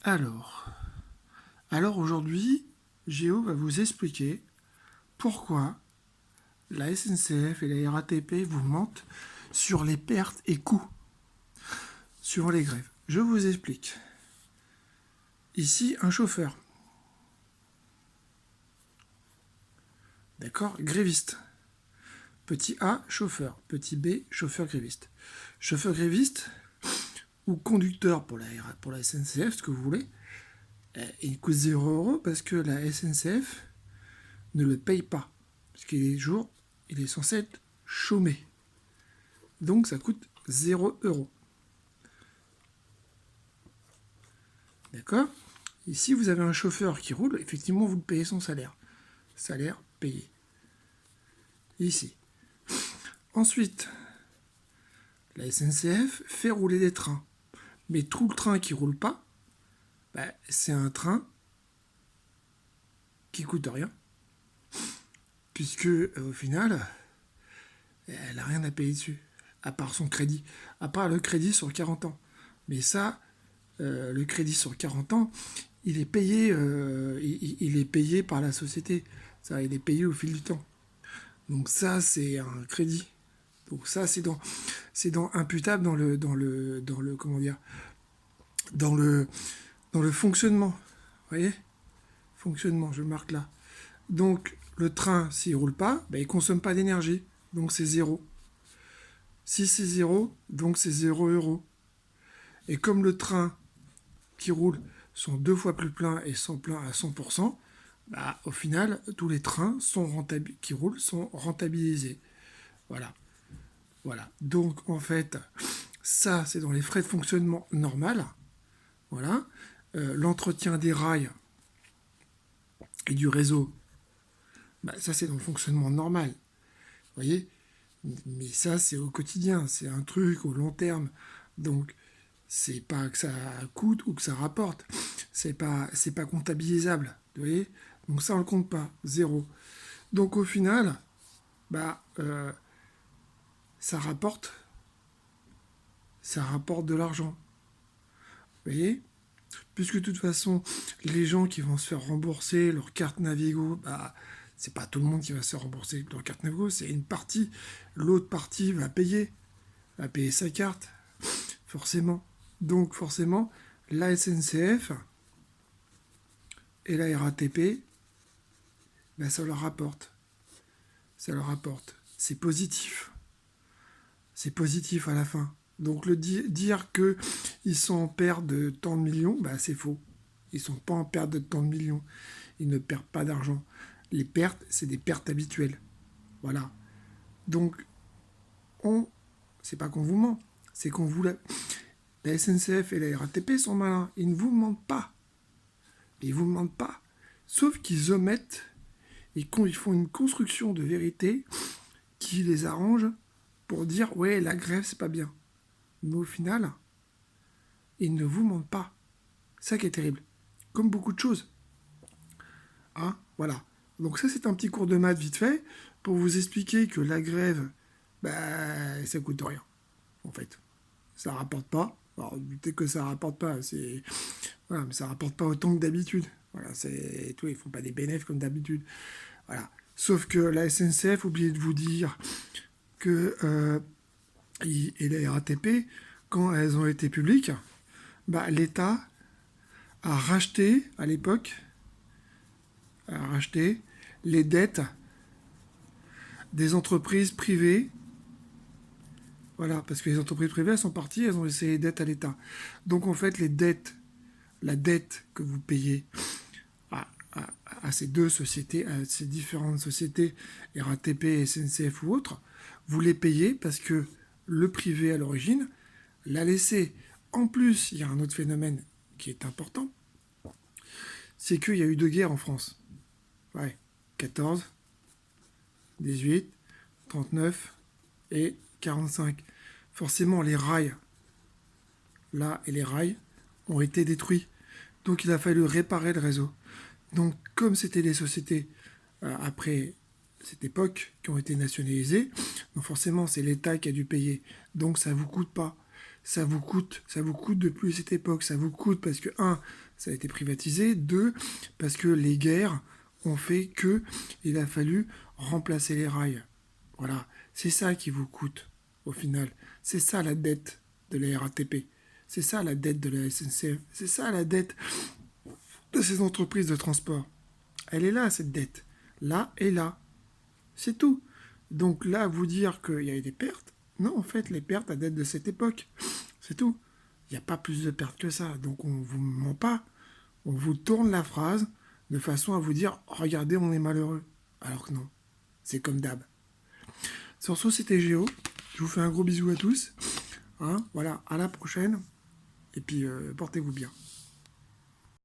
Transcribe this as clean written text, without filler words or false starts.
Alors, alors aujourd'hui, Géo va vous expliquer pourquoi la SNCF et la RATP vous mentent sur les pertes et coûts suivant les grèves. Je vous explique. Ici, un chauffeur. D'accord? Gréviste. Petit A, chauffeur. Petit B, chauffeur gréviste. Chauffeur gréviste ou conducteur pour la SNCF, ce que vous voulez, il coûte 0 € parce que la SNCF ne le paye pas. Parce qu'il il est censé être chômé. Donc ça coûte 0 €. D'accord? Ici, vous avez un chauffeur qui roule, effectivement, vous payez son salaire. Salaire payé. Ici. Ensuite, la SNCF fait rouler des trains. Mais tout le train qui roule pas, c'est un train qui coûte rien. Puisque, au final, elle n'a rien à payer dessus. À part son crédit. À part le crédit sur 40 ans. Mais ça, le crédit sur 40 ans, il est payé, il est payé par la société. Ça, il est payé au fil du temps. Donc ça, c'est un crédit. Donc ça, c'est dans imputable dans le, comment dire, dans le, dans le fonctionnement. Vous voyez? Fonctionnement, je marque là. Donc le train, s'il roule pas, il consomme pas d'énergie. Donc c'est zéro. Si c'est zéro, donc c'est 0 €. Et comme le train qui roule sont 2 fois plus pleins et sont pleins à 100%, au final, tous les trains qui roulent sont rentabilisés. Voilà. Voilà. Donc, en fait, ça, c'est dans les frais de fonctionnement normal. Voilà. L'entretien des rails et du réseau, ça, c'est dans le fonctionnement normal. Vous voyez? Mais ça, c'est au quotidien. C'est un truc au long terme. Donc, c'est pas que ça coûte ou que ça rapporte. C'est pas comptabilisable. Vous voyez? Donc ça, on le compte pas. 0. Donc au final, ça rapporte de l'argent. Vous voyez? Puisque de toute façon, les gens qui vont se faire rembourser leur carte Navigo, c'est pas tout le monde qui va se faire rembourser leur carte Navigo, c'est une partie. L'autre partie va payer sa carte, forcément. Donc forcément, la SNCF et la RATP, ça leur rapporte. Ça leur rapporte. C'est positif. C'est positif à la fin. Donc dire qu'ils sont en perte de tant de millions, c'est faux. Ils ne sont pas en perte de tant de millions. Ils ne perdent pas d'argent. Les pertes, c'est des pertes habituelles. Voilà. Donc, c'est pas qu'on vous ment, c'est qu'on vous la SNCF et la RATP sont malins. Ils ne vous mentent pas. Ils vous mentent pas. Sauf qu'ils omettent et ils font une construction de vérité qui les arrange pour dire ouais, la grève, c'est pas bien. Mais au final, ils ne vous mentent pas. C'est ça qui est terrible. Comme beaucoup de choses. Hein, voilà. Donc ça, c'est un petit cours de maths vite fait pour vous expliquer que la grève, ça coûte rien, en fait. Ça rapporte pas. Alors, peut-être que ça rapporte pas, voilà, mais ça rapporte pas autant que d'habitude. Voilà, c'est tout, ils font pas des bénéfices comme d'habitude. Voilà. Sauf que la SNCF, oubliez de vous dire que et la RATP, quand elles ont été publiques, l'État a racheté à l'époque les dettes des entreprises privées. Voilà, parce que les entreprises privées, elles sont parties, elles ont laissé les dettes à l'État. Donc en fait, la dette que vous payez à ces deux sociétés, à ces différentes sociétés, RATP, SNCF ou autres, vous les payez parce que le privé à l'origine l'a laissé. En plus, il y a un autre phénomène qui est important, c'est qu'il y a eu deux guerres en France. Ouais, 14, 18, 39 et 45. Forcément, les rails, là, et les rails ont été détruits. Donc il a fallu réparer le réseau. Donc comme c'était des sociétés après cette époque qui ont été nationalisées, donc forcément c'est l'État qui a dû payer. Donc ça ne vous coûte pas. ça vous coûte depuis cette époque. Ça vous coûte parce que, un, ça a été privatisé, deux, parce que les guerres ont fait que il a fallu remplacer les rails. Voilà, c'est ça qui vous coûte au final. C'est ça la dette de la RATP. C'est ça la dette de la SNCF. C'est ça la dette de ces entreprises de transport. Elle est là, cette dette. Là et là. C'est tout. Donc là, vous dire qu'il y a eu des pertes, non, en fait, les pertes à date de cette époque. C'est tout. Il n'y a pas plus de pertes que ça. Donc on ne vous ment pas. On vous tourne la phrase de façon à vous dire regardez, on est malheureux. Alors que non. C'est comme d'hab. Sur ce, c'était Géo. Je vous fais un gros bisou à tous. Hein, voilà, à la prochaine. Et puis, portez-vous bien.